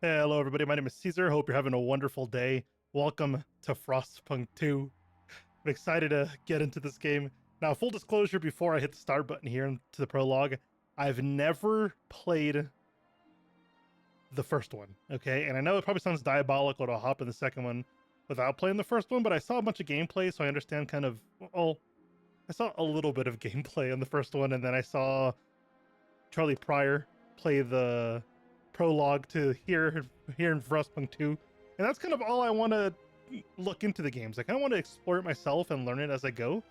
Hello, everybody. My name is Caesar. Hope you're having a wonderful day. Welcome to Frostpunk 2. I'm excited to get into this game. Now, full disclosure before I hit the start button here into the prologue, I've never played the first one, okay? And I know it probably sounds diabolical to hop in the second one without playing the first one, but I saw a bunch of gameplay, so I understand kind of, well, I saw a little bit of gameplay on the first one, and then I saw Charlie Pryor play the prologue to here in Frostpunk 2, and that's kind of all I want to look into the games. I kind of want to explore it myself and learn it as I go,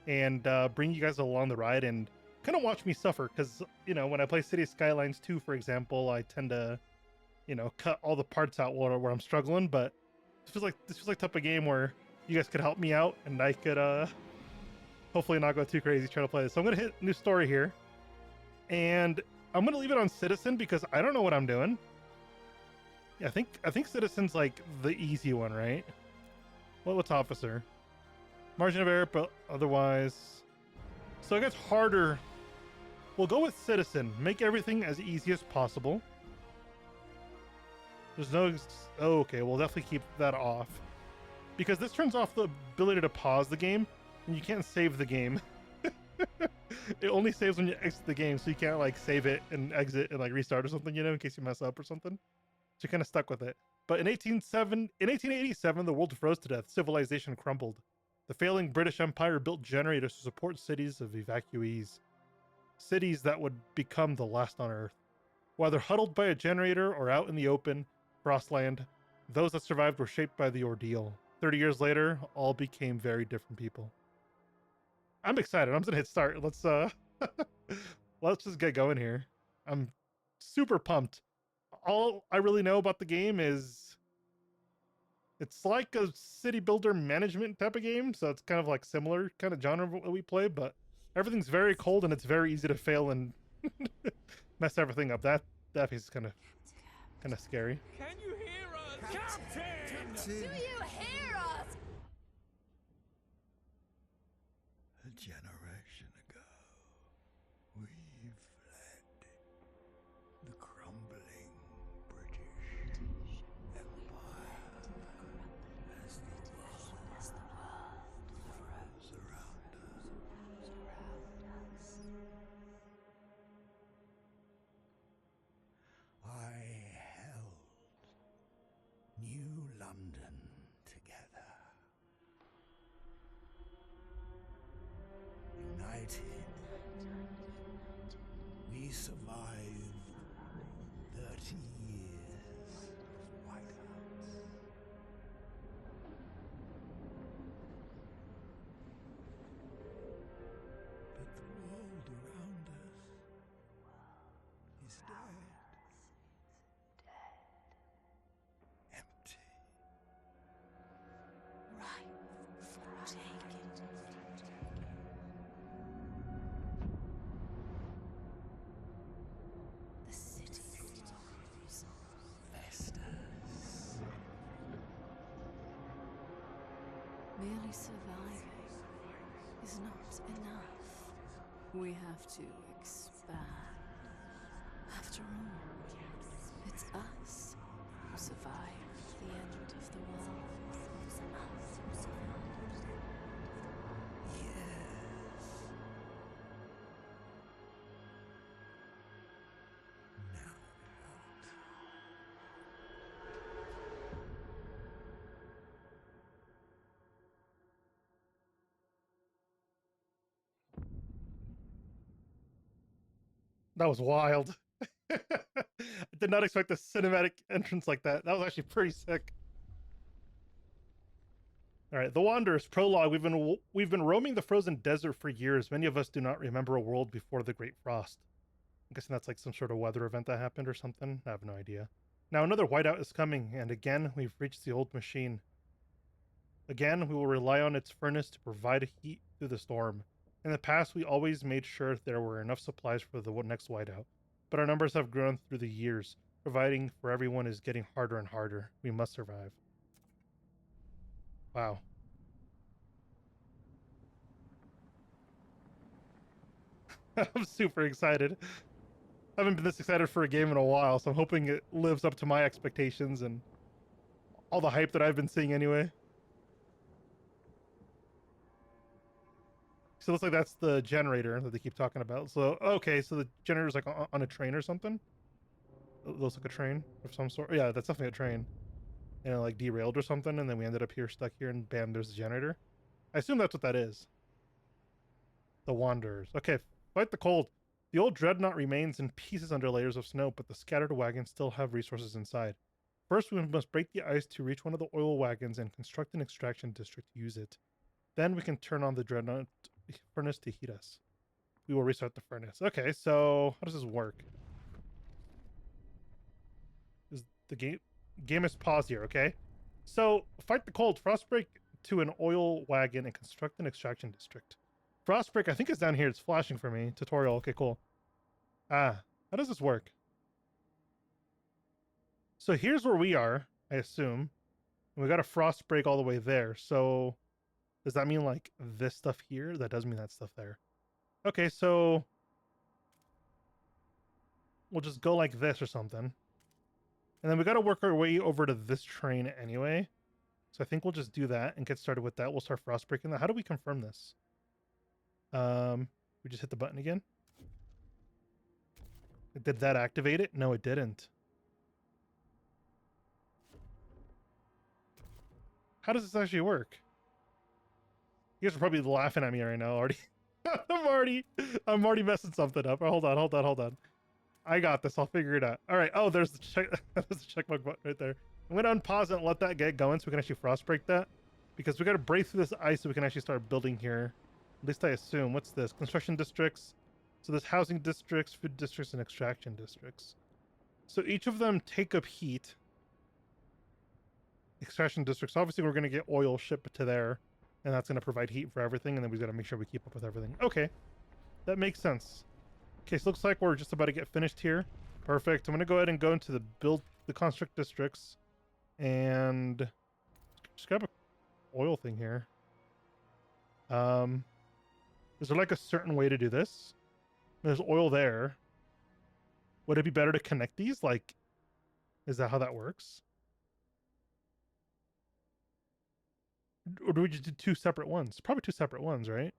and bring you guys along the ride and kind of watch me suffer. Because when I play City Skylines 2, for example, I tend to cut all the parts out where I'm struggling. But this feels like type of game where you guys could help me out, and I could hopefully not go too crazy trying to play this. So I'm gonna hit new story here, and I'm gonna leave it on Citizen because I don't know what I'm doing. Yeah, I think Citizen's like the easy one, right? What's Officer? Margin of error, but otherwise. So I guess harder. We'll go with Citizen. Make everything as easy as possible. There's no. Oh, okay, we'll definitely keep that off because this turns off the ability to pause the game, and you can't save the game. It only saves when you exit the game, so you can't like save it and exit and like restart or something, in case you mess up or something. So you're kind of stuck with it. But in 1887, the world froze to death. Civilization crumbled. The failing British Empire built generators to support cities of evacuees, cities that would become the last on Earth. Whether huddled by a generator or out in the open, Frostland, those that survived were shaped by the ordeal. 30 years later, all became very different people. I'm excited. I'm just gonna hit start. Let's let's just get going here. I'm super pumped. All I really know about the game is it's like a city builder management type of game, so it's kind of like similar kind of genre of what we play, but everything's very cold and it's very easy to fail and mess everything up. That piece is kind of scary. Can you hear us? Captain! Do you hear us? A generation ago, we fled the crumbling British Empire as the world froze around us. I held New London together. United, we survived 30 years of whiteouts. But the world around us is dead. Empty. Ripe for taking. The city storms. Vestas. Merely surviving is not enough. We have to expand. After all, it's us who survived the end of the world. It's us who survived. Yes. Now what? That was wild. I did not expect a cinematic entrance like that. That was actually pretty sick. All right, The Wanderers prologue. We've been roaming the frozen desert for years. Many of us do not remember a world before the Great Frost. I'm guessing that's like some sort of weather event that happened or something. I have no idea. Now another whiteout is coming, and again we've reached the old machine. Again, we will rely on its furnace to provide heat through the storm. In the past, we always made sure there were enough supplies for the next whiteout, but our numbers have grown through the years. Providing for everyone is getting harder and harder. We must survive. Wow. I'm super excited. haven't been this excited for a game in a while, so I'm hoping it lives up to my expectations and all the hype that I've been seeing anyway. So it looks like that's the generator that they keep talking about. So, okay, so the generator's like on a train or something? It looks like a train of some sort. Yeah, that's definitely a train. And it like derailed or something, and then we ended up here, stuck here, and bam, there's the generator. I assume that's what that is. The Wanderers. Okay, fight the cold. The old dreadnought remains in pieces under layers of snow, but the scattered wagons still have resources inside. First, we must break the ice to reach one of the oil wagons and construct an extraction district to use it. Then we can turn on the dreadnought furnace to heat us. We will restart the furnace. Okay, so how does this work? Is the game is paused here, okay? So fight the cold, frostbreak to an oil wagon and construct an extraction district. Frostbreak, I think, is down here. It's flashing for me. Tutorial. Okay, cool. Ah, how does this work? So here's where we are, I assume. And we got a frost break all the way there. So does that mean like this stuff here? That does mean that stuff there. Okay, so we'll just go like this or something. And then we got to work our way over to this train anyway. So I think we'll just do that and get started with that. We'll start frost breaking that. How do we confirm this? We just hit the button again. Did that activate it? No, it didn't. How does this actually work? You guys are probably laughing at me right now already. I'm already messing something up. Hold on. I got this. I'll figure it out. All right. Oh, there's the check. There's the checkmark button right there. I'm gonna unpause it and let that get going so we can actually frost break that, because we got to break through this ice so we can actually start building here. At least I assume. What's this? Construction districts. So there's housing districts, food districts, and extraction districts. So each of them take up heat. Extraction districts. Obviously, we're going to get oil shipped to there, and that's going to provide heat for everything, and then we've got to make sure we keep up with everything. Okay, that makes sense. Okay, so looks like we're just about to get finished here. Perfect. I'm going to go ahead and go into the construct districts, and just grab a oil thing here. Is there like a certain way to do this? There's oil there. Would it be better to connect these? Like, is that how that works? Or do we just do two separate ones? Probably two separate ones, right?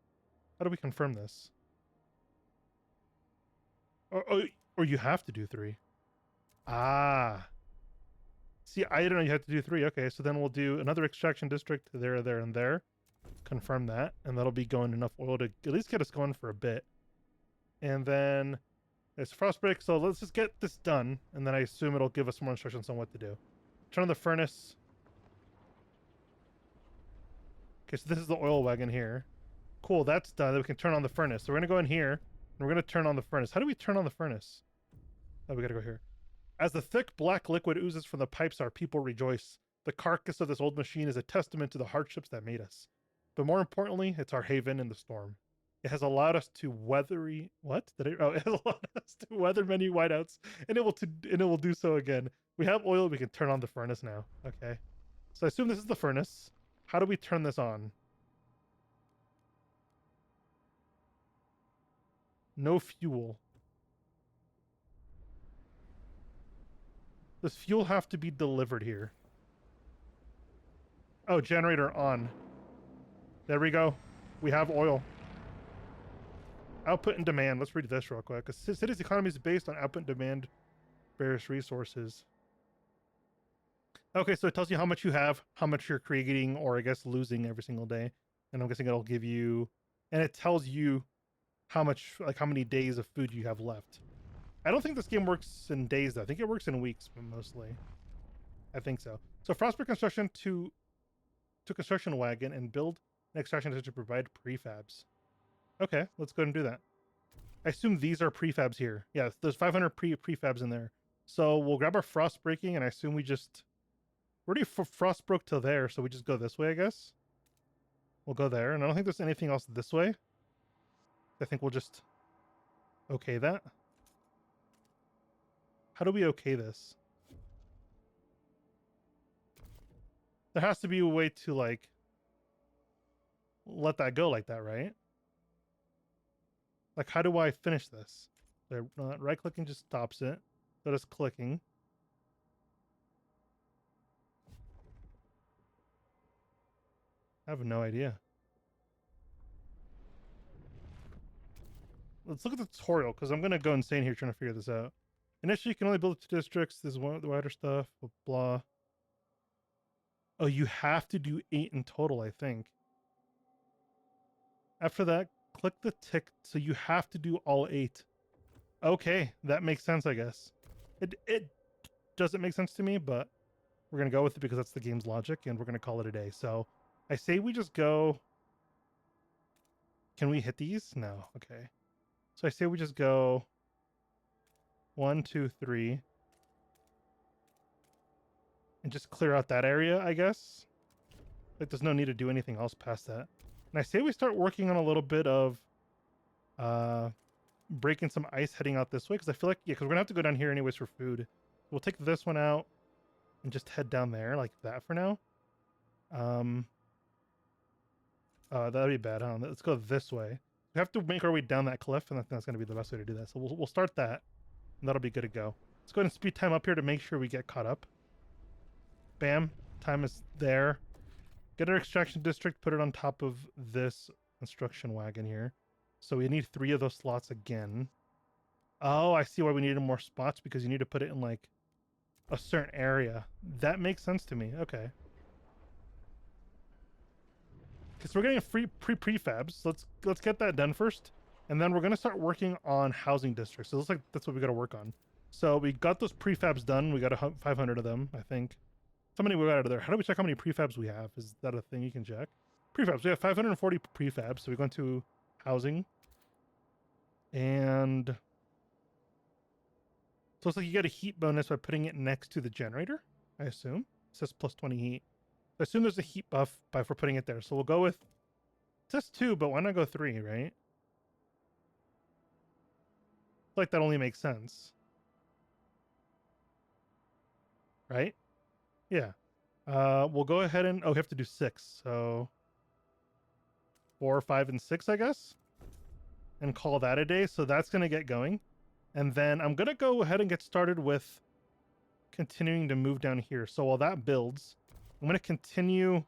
How do we confirm this? Or you have to do three. Ah. See, I didn't know you had to do three. Okay, so then we'll do another extraction district there, and there. Confirm that, and that'll be going enough oil to at least get us going for a bit. And then it's frostbreak, so let's just get this done, and then I assume it'll give us more instructions on what to do. Turn on the furnace. Okay, so this is the oil wagon here. Cool, that's done. Then we can turn on the furnace. So we're gonna go in here, and we're gonna turn on the furnace. How do we turn on the furnace? Oh, we gotta go here. As the thick black liquid oozes from the pipes, our people rejoice. The carcass of this old machine is a testament to the hardships that made us. But more importantly, it's our haven in the storm. It has allowed us to it has allowed us to weather many whiteouts, and it will do so again. We have oil. We can turn on the furnace now. Okay, so I assume this is the furnace. How do we turn this on? No fuel. Does fuel have to be delivered here? Oh, generator on. There we go. We have oil. Output and demand. Let's read this real quick. A city's economy is based on output and demand, various resources. Okay, so it tells you how much you have, how much you're creating, or I guess losing every single day. And I'm guessing it'll give you, and it tells you how much, like how many days of food you have left. I don't think this game works in days though. I think it works in weeks mostly. I think so. So Frostbreak construction to construction wagon and build an extraction to provide prefabs. Okay, let's go ahead and do that. I assume these are prefabs here. Yeah, there's 500 prefabs in there. So we'll grab our frost breaking, and I assume we just already frost broke to there, so we just go this way, I guess. We'll go there, and I don't think there's anything else this way. I think we'll just okay that. How do we okay this? There has to be a way to like let that go like that, right? Like, how do I finish this? Right clicking just stops it. So just clicking. I have no idea. Let's look at the tutorial because I'm gonna go insane here trying to figure this out. Initially, you can only build 2 districts. This is one of the wider stuff. Blah, blah. Oh, you have to do 8 in total, I think. After that, click the tick. So you have to do all 8. Okay, that makes sense, I guess. It doesn't make sense to me, but we're gonna go with it because that's the game's logic, and we're gonna call it a day. So I say we just go. Can we hit these? No. Okay. So I say we just go 1, 2, 3. And just clear out that area, I guess. Like, there's no need to do anything else past that. And I say we start working on a little bit of breaking some ice heading out this way, because I feel like, yeah, because we're going to have to go down here anyways for food. We'll take this one out and just head down there like that for now. That'd be bad, huh? Let's go this way. We have to make our way down that cliff, and I think that's going to be the best way to do that. So we'll start that, and that'll be good to go. Let's go ahead and speed time up here to make sure we get caught up. Bam. Time is there. Get our extraction district, put it on top of this construction wagon here. So we need 3 of those slots again. Oh, I see why we needed more spots, because you need to put it in like a certain area. That makes sense to me. Okay. Because we're getting free prefabs. So let's get that done first. And then we're going to start working on housing districts. So it looks like that's what we got to work on. So we got those prefabs done. We got 500 of them, I think. How many we got out of there? How do we check how many prefabs we have? Is that a thing you can check? Prefabs. We have 540 prefabs. So we go into housing. And so it's like you get a heat bonus by putting it next to the generator, I assume. It says plus 20 heat. I assume there's a heat buff by for putting it there. So we'll go with, it says 2, but why not go 3, right? I feel like that only makes sense. Right? Yeah. We'll go ahead and, we have to do 6. So 4, 5, and 6, I guess. And call that a day. So that's going to get going. And then I'm going to go ahead and get started with continuing to move down here. So while that builds, I'm going to continue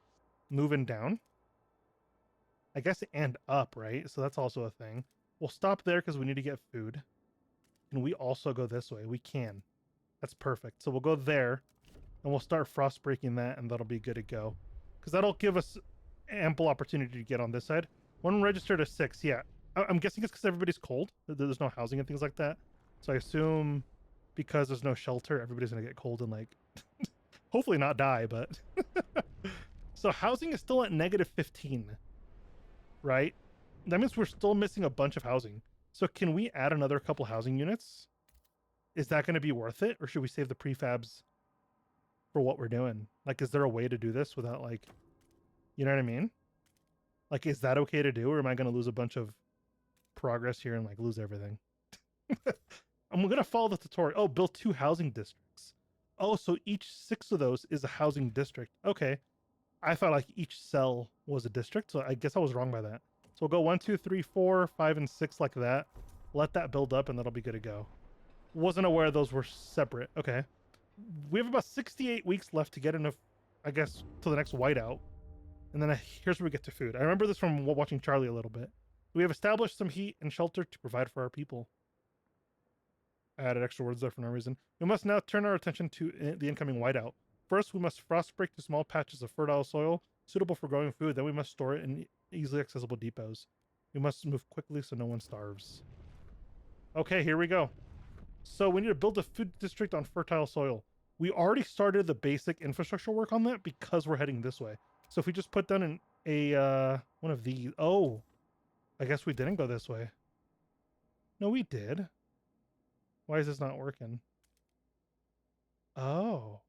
moving down. I guess and up, right? So that's also a thing. We'll stop there because we need to get food. Can we also go this way? We can. That's perfect. So we'll go there. And we'll start frost breaking that, and that'll be good to go. Because that'll give us ample opportunity to get on this side. 1 register to 6, yeah. I'm guessing it's because everybody's cold. There's no housing and things like that. So I assume because there's no shelter, everybody's going to get cold and, like, hopefully not die, but... So housing is still at negative 15, right? That means we're still missing a bunch of housing. So can we add another couple housing units? Is that going to be worth it? Or should we save the prefabs for what we're doing? Like, is there a way to do this without, like, you know what I mean? Like, is that okay to do, or am I going to lose a bunch of progress here and, like, lose everything? I'm going to follow the tutorial. Oh, build 2 housing districts. Oh, so each 6 of those is a housing district. Okay. I thought, like, each cell was a district, so I guess I was wrong by that. So we'll go 1, 2, 3, 4, 5, and 6 like that. Let that build up, and that'll be good to go. Wasn't aware those were separate. Okay. We have about 68 weeks left to get enough, I guess, to the next whiteout. And then here's where we get to food. I remember this from watching Charlie a little bit. We have established some heat and shelter to provide for our people. I added extra words there for no reason. We must now turn our attention to the incoming whiteout. First, we must frost break the small patches of fertile soil suitable for growing food. Then we must store it in easily accessible depots. We must move quickly so no one starves. Okay, here we go. So we need to build a food district on fertile soil. We already started the basic infrastructure work on that because we're heading this way. So if we just put down one of these, oh, I guess we didn't go this way. No, we did. Why is this not working? Oh.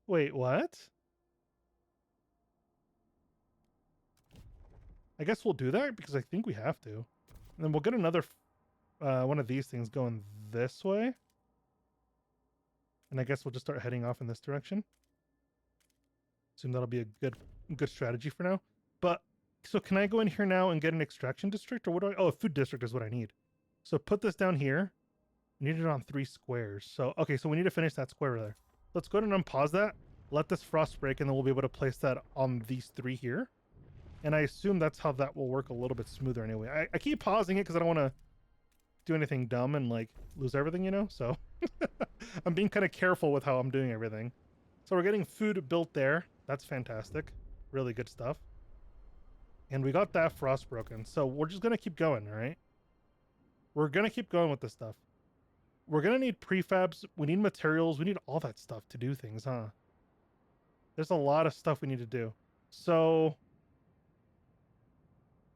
Wait, what? I guess we'll do that because I think we have to. And then we'll get another one of these things going this way. And I guess we'll just start heading off in this direction. Assume that'll be a good strategy for now. But so can I go in here now and get an extraction district, or what do I? Oh, a food district is what I need. So put this down here. We need it on 3 squares. So, okay, so we need to finish that square there. Let's go ahead and unpause that. Let this frost break, and then we'll be able to place that on these 3 here. And I assume that's how that will work a little bit smoother anyway. I keep pausing it because I don't want to do anything dumb and like lose everything, you know? So I'm being kind of careful with how I'm doing everything. So we're getting food built there. That's fantastic. Really good stuff. And we got that frost broken. So we're just going to keep going, all right? We're going to keep going with this stuff. We're going to need prefabs. We need materials. We need all that stuff to do things, huh? There's a lot of stuff we need to do. So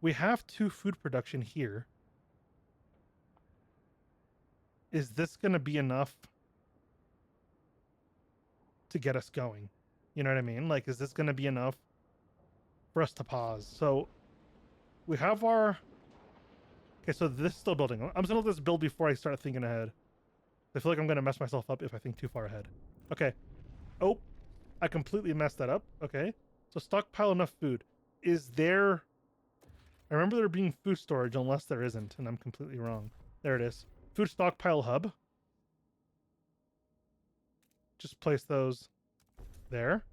we have 2 food production here. Is this going to be enough to get us going? You know what I mean? Like, is this going to be enough for us to pause? So we have our... Okay, so this is still building. I'm just going to let this build before I start thinking ahead. I feel like I'm going to mess myself up if I think too far ahead. Okay. Oh, I completely messed that up. Okay. So stockpile enough food. Is there... I remember there being food storage unless there isn't, and I'm completely wrong. There it is. Food stockpile hub. Just place those there.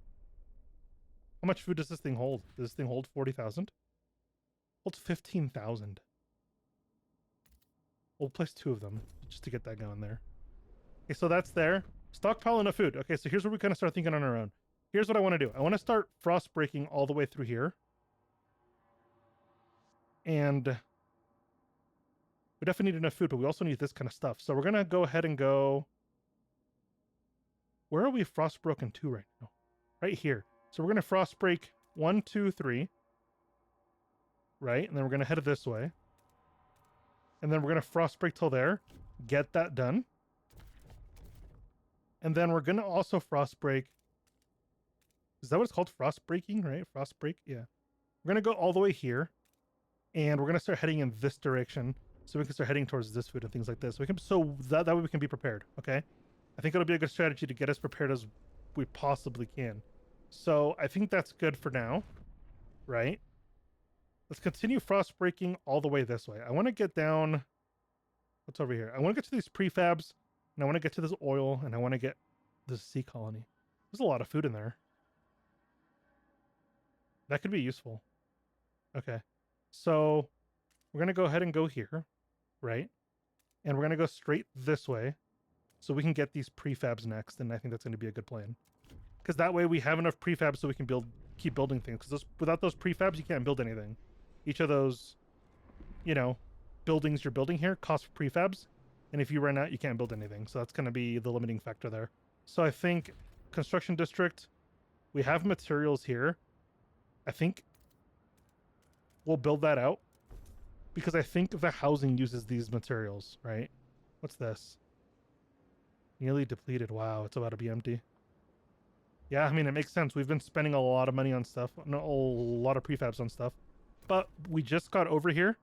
How much food does this thing hold? Does this thing hold 40,000? Holds 15,000. We'll place 2 of them just to get that going there. Okay, so that's there. Stockpile enough food. Okay, so here's where we kind of start thinking on our own. Here's what I want to do. I want to start frost breaking all the way through here. And we definitely need enough food, but we also need this kind of stuff. So we're going to go ahead and go... Where are we frost broken to right now? Right here. So we're going to frost break 1, 2, 3. Right? And then we're going to head this way. And then we're going to frost break till there. Get that done. And then we're going to also frost break. Is that what it's called? Frost breaking, right? Frost break? Yeah. We're going to go all the way here. And we're going to start heading in this direction. So we can start heading towards this food and things like this. So that way we can be prepared. Okay. I think it'll be a good strategy to get us prepared as we possibly can. So I think that's good for now. Right? Let's continue frost breaking all the way this way. I want to get down... What's over here? I want to get to these prefabs, and I want to get to this oil, and I want to get this sea colony. There's a lot of food in there. That could be useful. Okay. So we're going to go ahead and go here, right? And we're going to go straight this way so we can get these prefabs next, and I think that's going to be a good plan. Because that way we have enough prefabs so we can keep building things. Because without those prefabs, you can't build anything. Each of those, you know, buildings you're building here cost prefabs. And if you run out, you can't build anything. So that's going to be the limiting factor there. So I think construction district, we have materials here. I think we'll build that out because I think the housing uses these materials, right? What's this? Nearly depleted. Wow, it's about to be empty. Yeah, I mean, it makes sense. We've been spending a lot of money on stuff, a lot of prefabs on stuff, but we just got over here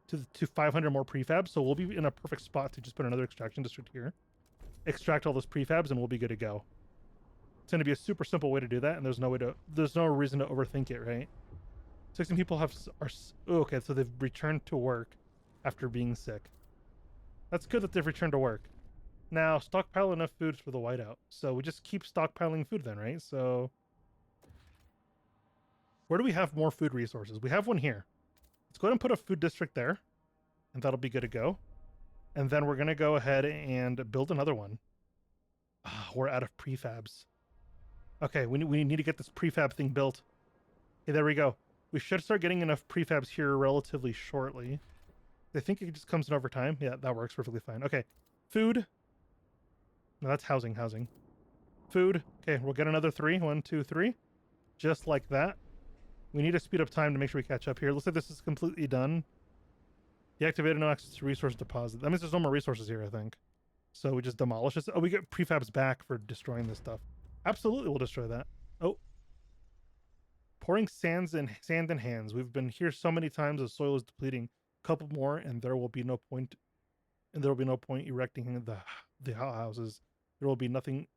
to 500 more prefabs, so we'll be in a perfect spot to just put another extraction district here, extract all those prefabs, and we'll be good to go. It's going to be a super simple way to do that, and there's no reason to overthink it, right? 16 people okay, so they've returned to work after being sick. That's good that they've returned to work. Now, stockpile enough food for the whiteout. So we just keep stockpiling food then, right? So where do we have more food resources? We have one here. Let's go ahead and put a food district there, and that'll be good to go. And then we're going to go ahead and build another one. We're out of prefabs. Okay, we need to get this prefab thing built. Okay, there we go. We should start getting enough prefabs here relatively shortly. I think it just comes in over time. Yeah, that works perfectly fine. Okay, food. No, that's housing. Food. Okay, we'll get another 3. 1, 2, 3. Just like that. We need to speed up time to make sure we catch up here. Looks like this is completely done. Deactivated, no access to resource deposit. That means there's no more resources here, I think. So we just demolish this. Oh, we get prefabs back for destroying this stuff. Absolutely, we'll destroy that. Oh. Pouring sand in hands. We've been here so many times the soil is depleting. A couple more, and there will be no point. And there will be no point erecting the houses. There will be nothing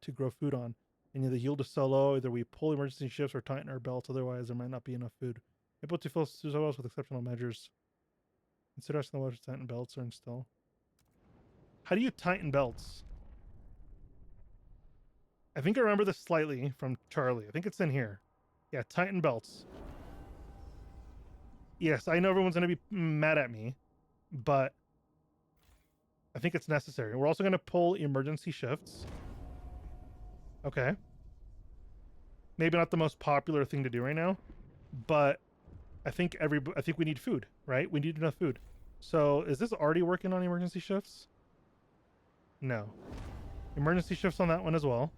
to grow food on. And the yield is so low, either we pull emergency shifts or tighten our belts. Otherwise, there might not be enough food. Able to fill soils with exceptional measures. Consider asking the water to tighten belts or install. How do you tighten belts? I think I remember this slightly from Charlie. I think it's in here. Yeah, tighten belts. Yes, I know everyone's going to be mad at me, but I think it's necessary. We're also going to pull emergency shifts. Okay. Maybe not the most popular thing to do right now, but I think we need food, right? We need enough food. So is this already working on emergency shifts? No. Emergency shifts on that one as well.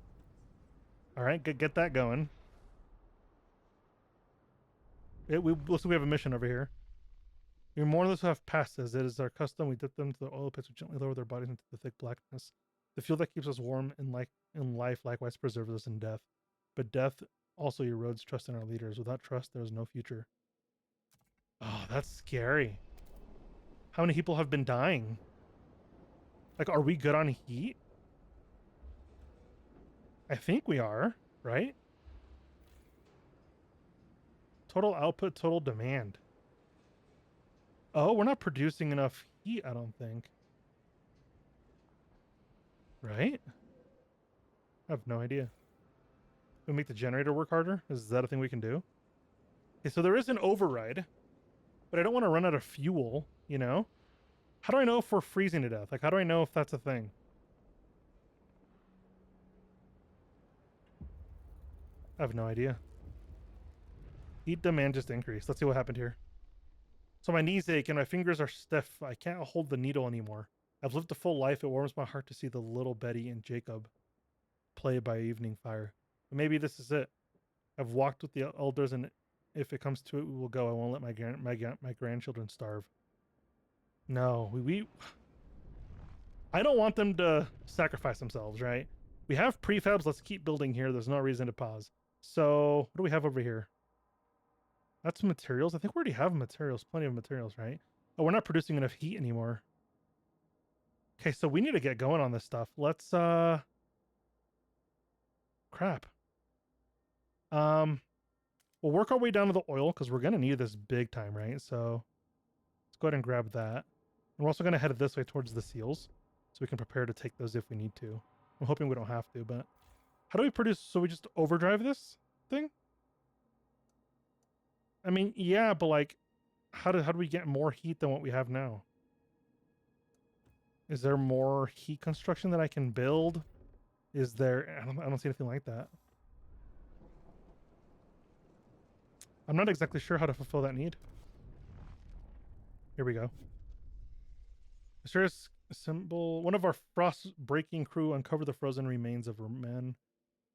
All right, get that going. Looks like we have a mission over here. We more or less have passed as it is our custom. We dip them to the oil pits, we gently lower their bodies into the thick blackness. The fuel that keeps us warm in life likewise preserves us in death. But death also erodes trust in our leaders. Without trust, there is no future. Oh, that's scary. How many people have been dying? Like, are we good on heat? I think we are, right? Total output, total demand. Oh, we're not producing enough heat, I don't think. Right? I have no idea. We make the generator work harder? Is that a thing we can do? Okay, so there is an override, but I don't want to run out of fuel, you know? How do I know if we're freezing to death? Like, how do I know if that's a thing? I have no idea. Heat demand just increased. Let's see what happened here. So my knees ache and my fingers are stiff. I can't hold the needle anymore. I've lived a full life. It warms my heart to see the little Betty and Jacob play by evening fire. But maybe this is it. I've walked with the elders, and if it comes to it, we will go. I won't let my grandchildren starve. No, I don't want them to sacrifice themselves, right? We have prefabs. Let's keep building here. There's no reason to pause. So what do we have over here? That's materials. I think we already have materials. Plenty of materials, right? Oh, we're not producing enough heat anymore. Okay, so we need to get going on this stuff. Let's crap. We'll work our way down to the oil because we're gonna need this big time, right? So let's go ahead and grab that. And we're also gonna head this way towards the seals so we can prepare to take those if we need to. I'm hoping we don't have to, but how do we produce? So we just overdrive this thing? I mean, yeah, but like, how do we get more heat than what we have now? Is there more heat construction that I can build? Is there? I don't see anything like that. I'm not exactly sure how to fulfill that need. Here we go. Mysterious symbol. One of our frost breaking crew uncovered the frozen remains of a man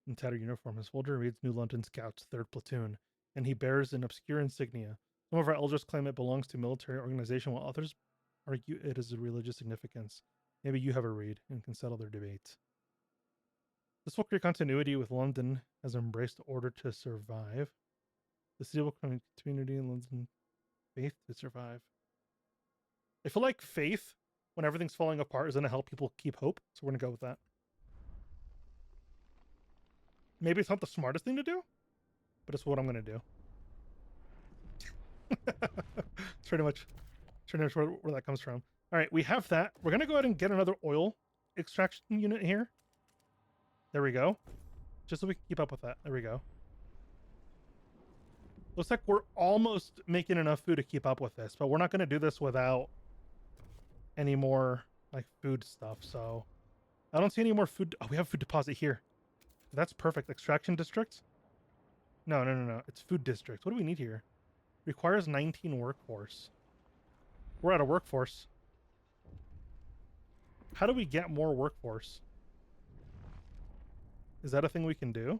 in tattered uniform. His soldier reads New London Scouts, 3rd Platoon, and he bears an obscure insignia. Some of our elders claim it belongs to a military organization, while others argue it is a religious significance. Maybe you have a read and can settle their debate. This will create continuity with London has embraced the order to survive. The city will community in London faith to survive. I feel like faith, when everything's falling apart, is going to help people keep hope. So we're going to go with that. Maybe it's not the smartest thing to do, but it's what I'm going to do. It's pretty much where that comes from. All right, we have that. We're going to go ahead and get another oil extraction unit here. There we go. Just so we can keep up with that. There we go. Looks like we're almost making enough food to keep up with this, but we're not going to do this without any more like food stuff. So I don't see any more food. Oh, we have food deposit here. That's perfect. Extraction district? No. It's food district. What do we need here? Requires 19 workforce. We're out of workforce. How do we get more workforce? Is that a thing we can do?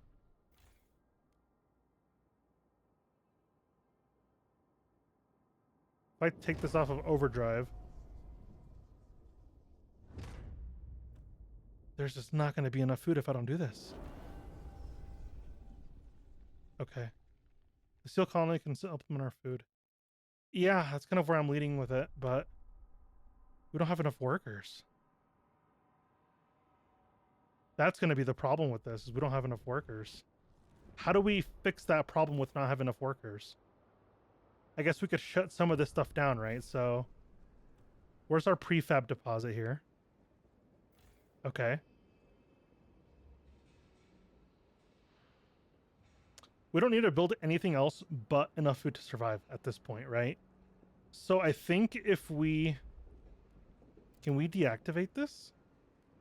If I take this off of overdrive, there's just not going to be enough food if I don't do this. Okay. The seal colony can supplement our food. Yeah, that's kind of where I'm leading with it, but we don't have enough workers. That's going to be the problem with this, is we don't have enough workers. How do we fix that problem with not having enough workers? I guess we could shut some of this stuff down, right? So Where's our prefab deposit here? Okay. We don't need to build anything else but enough food to survive at this point, right? So I think if we... Can we deactivate this?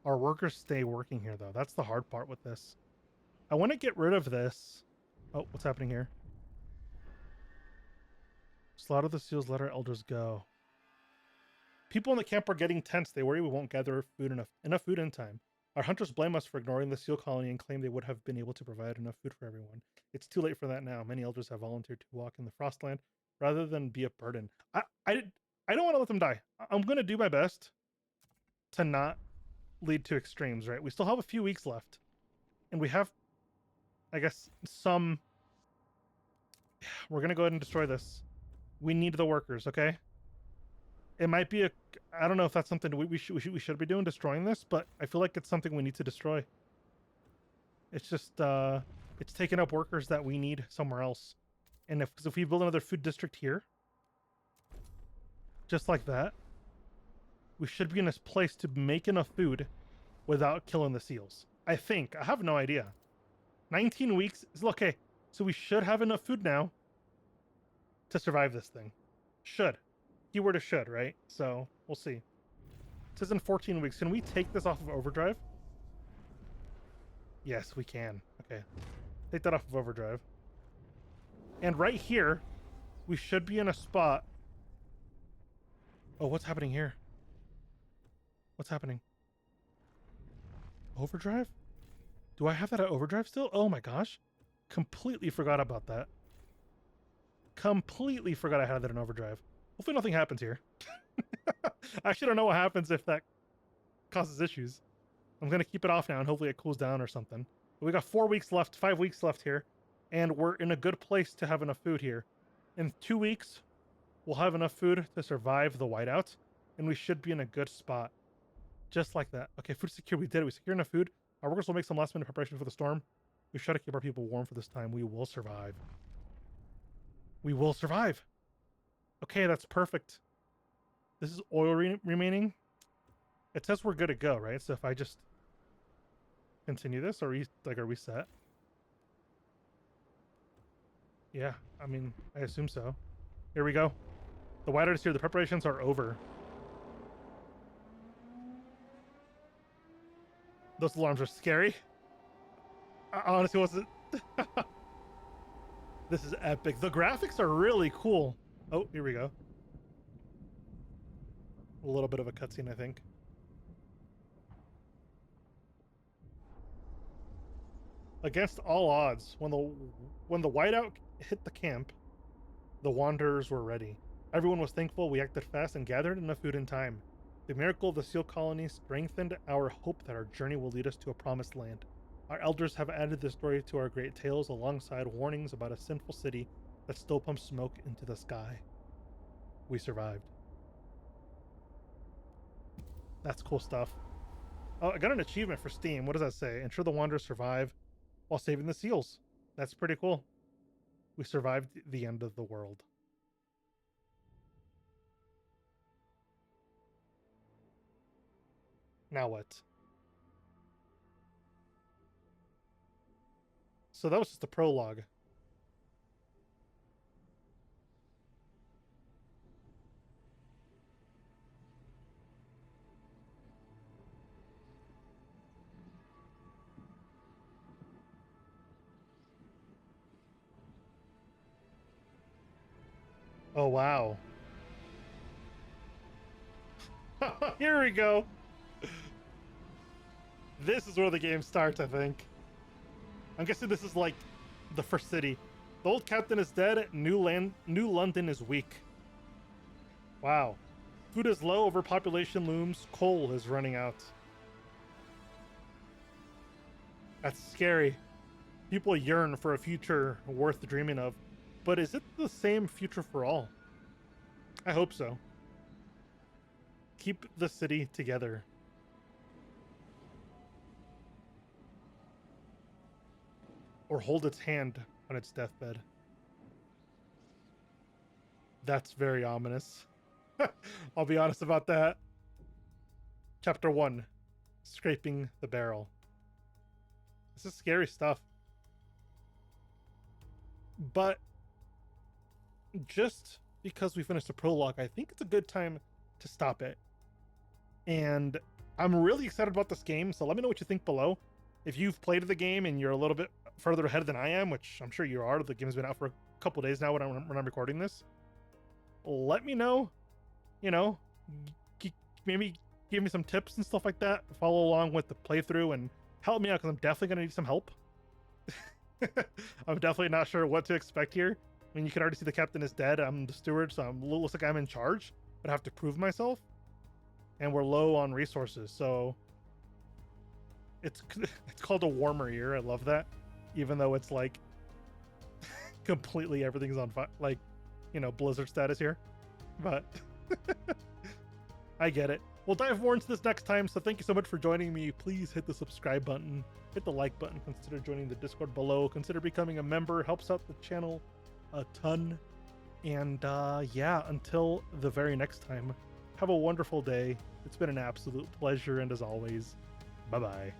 Our workers stay working here, though. That's the hard part with this. I want to get rid of this. Oh, what's happening here? Slaughter the seals, let our elders go. People in the camp are getting tense. They worry we won't gather enough food in time. Our hunters blame us for ignoring the seal colony and claim they would have been able to provide enough food for everyone. It's too late for that now. Many elders have volunteered to walk in the Frostland rather than be a burden. I don't want to let them die. I'm going to do my best to not lead to extremes, right? We still have a few weeks left. And we have, I guess, some... We're going to go ahead and destroy this. We need the workers, okay? It might be a... I don't know if that's something we should be doing, destroying this, but I feel like it's something we need to destroy. It's just, it's taking up workers that we need somewhere else. And if we build another food district here, just like that, we should be in this place to make enough food without killing the seals. I think. I have no idea. 19 weeks is okay. So we should have enough food now to survive this thing. Should. Keyword is should, right? So we'll see. It says in 14 weeks. Can we take this off of overdrive? Yes, we can. Okay. Take that off of overdrive. And right here, we should be in a spot. Oh, what's happening here? What's happening? Overdrive? Do I have that at overdrive still? Oh my gosh. Completely forgot about that. Completely forgot I had that in overdrive. Hopefully nothing happens here. I actually don't know what happens if that causes issues. I'm going to keep it off now and hopefully it cools down or something. But we got 4 weeks left, 5 weeks left here. And we're in a good place to have enough food here. In 2 weeks, we'll have enough food to survive the whiteout. And we should be in a good spot. Just like that. Okay, food secure. We did it. We secured enough food. Our workers will make some last minute preparation for the storm. We try to keep our people warm for this time. We will survive. We will survive. Okay, that's perfect. This is oil remaining. It says we're good to go, right? So if I just continue this, are we set? Yeah, I mean, I assume so. Here we go. The whiteout is here. The preparations are over. Those alarms are scary. I honestly wasn't... This is epic. The graphics are really cool. Oh, here we go. A little bit of a cutscene, I think. Against all odds, when the whiteout hit the camp, the wanderers were ready. Everyone was thankful we acted fast and gathered enough food in time. The miracle of the seal colony strengthened our hope that our journey will lead us to a promised land. Our elders have added this story to our great tales alongside warnings about a sinful city that still pumps smoke into the sky. We survived. That's cool stuff. Oh, I got an achievement for Steam. What does that say? Ensure the wanderers survive while saving the seals. That's pretty cool. We survived the end of the world. Now what? So that was just the prologue. Oh, wow. Here we go. This is where the game starts, I think. I'm guessing this is like the first city. The old captain is dead. New London is weak. Wow. Food is low. Overpopulation looms. Coal is running out. That's scary. People yearn for a future worth dreaming of. But is it the same future for all? I hope so. Keep the city together. Or hold its hand on its deathbed. That's very ominous. I'll be honest about that. Chapter 1, Scraping the Barrel. This is scary stuff. But just because we finished the prologue, I think it's a good time to stop it. And I'm really excited about this game, so let me know what you think below. If you've played the game and you're a little bit further ahead than I am, which I'm sure you are, the game's been out for a couple days now when I'm recording this, let me know. You know, maybe give me some tips and stuff like that. Follow along with the playthrough and help me out, because I'm definitely going to need some help. I'm definitely not sure what to expect here. I mean, you can already see the captain is dead. I'm the steward, so looks like I'm in charge, but I have to prove myself. And we're low on resources, so it's called a warmer year. I love that, even though it's like completely everything's on fire, like, you know, blizzard status here. But I get it. We'll dive more into this next time, so thank you so much for joining me. Please hit the subscribe button, hit the like button, consider joining the Discord below, consider becoming a member. Helps out the channel a ton. And yeah, until the very next time, have a wonderful day. It's been an absolute pleasure, and as always, bye-bye.